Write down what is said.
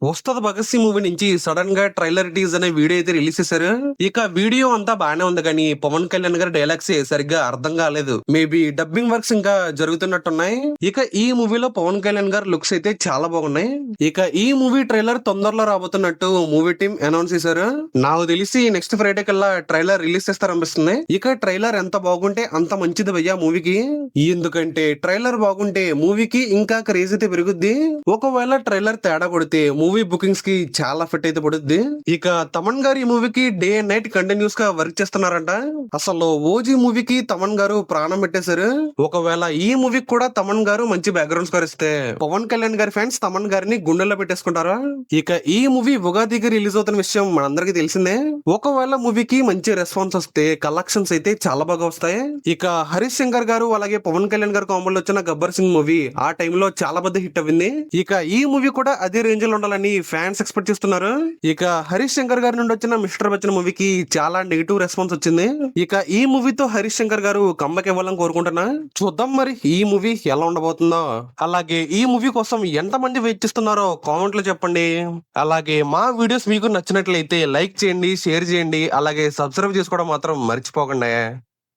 Ustaad Bhagat Singh movie నుంచి sudden గా trailer tease అనే వీడియో అయితే రిలీజ్ చేశారు. ఇక వీడియో అంతా బానే ఉంది కానీ పవన్ కళ్యాణ్ గారి డైలాగ్స్ సరిగ్గా అర్థం కాలేదు. మేబీ డబ్బింగ్ వర్క్స్ ఇంకా జరుగుతున్నట్టున్నాయి. ఇక ఈ మూవీలో పవన్ కళ్యాణ్ గారి లుక్స్ అయితే చాలా బాగున్నాయి. ఇక ఈ మూవీ ట్రైలర్ తొందరలో రాబోతున్నట్టు మూవీ టీం అనౌన్స్ చేశారు. నాకు తెలిసి నెక్స్ట్ ఫ్రైడే కల్లా ట్రైలర్ రిలీజ్ చేస్తారనిపిస్తుంది. ఇక ట్రైలర్ ఎంత బాగుంటే అంత మంచిది భయ్యా మూవీకి. ఎందుకంటే ట్రైలర్ బాగుంటే మూవీకి ఇంకా క్రేజ్ అయితే పెరుగుద్ది. ఒకవేళ ట్రైలర్ తేడా కొడితే మూవీ బుకింగ్స్ కి చాలా ఫిట్ అయితే పడుద్ది. ఇక తమన్ గారు ఈ మూవీకి డే అండ్ నైట్ కంటిన్యూస్ గా వర్క్ చేస్తున్నారంట. అసలు ఓజీ మూవీకి తమన్ గారు ప్రాణం పెట్టేశారు. ఒకవేళ ఈ మూవీకి కూడా తమన్ గారు మంచి బ్యాక్గ్రౌండ్ స్కోర్ ఇస్తే పవన్ కళ్యాణ్ గారి ఫ్యాన్స్ తమన్ గారిని గుండెల్లో పెట్టేసుకుంటారా. ఇక ఈ మూవీ ఉగాదికి రిలీజ్ అవుతున్న విషయం మనందరికి తెలిసిందే. ఒకవేళ మూవీకి మంచి రెస్పాన్స్ వస్తే కలెక్షన్స్ అయితే చాలా బాగా వస్తాయి. ఇక హరీష్ శంకర్ గారు అలాగే పవన్ కళ్యాణ్ గారు కాంబోలో వచ్చిన గబ్బర్ సింగ్ మూవీ ఆ టైంలో చాలా పెద్ద హిట్ అయింది. ఇక ఈ మూవీ కూడా అదే రేంజ్ లో ఉండాలని ఫ్యాన్స్ ఎక్స్పెక్ట్ చేస్తున్నారు. ఇక హరీష్ శంకర్ గారి నుండి వచ్చిన మిస్టర్ బచ్చన్ మూవీకి చాలా నెగిటివ్ రెస్పాన్స్ వచ్చింది. ఇక ఈ మూవీతో హరీష్ శంకర్ గారు కంబక్ ఇవ్వాలని కోరుకుంటున్నా. చూద్దాం మరి ఈ మూవీ ఎలా ఉండబోతుందో. అలాగే ఈ మూవీ కోసం ఎంత మంది వెయిట్ చేస్తున్నారో కామెంట్ లో చెప్పండి. అలాగే మా వీడియోస్ మీకు నచ్చినట్లయితే లైక్ చేయండి, షేర్ చేయండి, అలాగే సబ్స్క్రైబ్ చేసుకోవడం మాత్రం మర్చిపోకండి.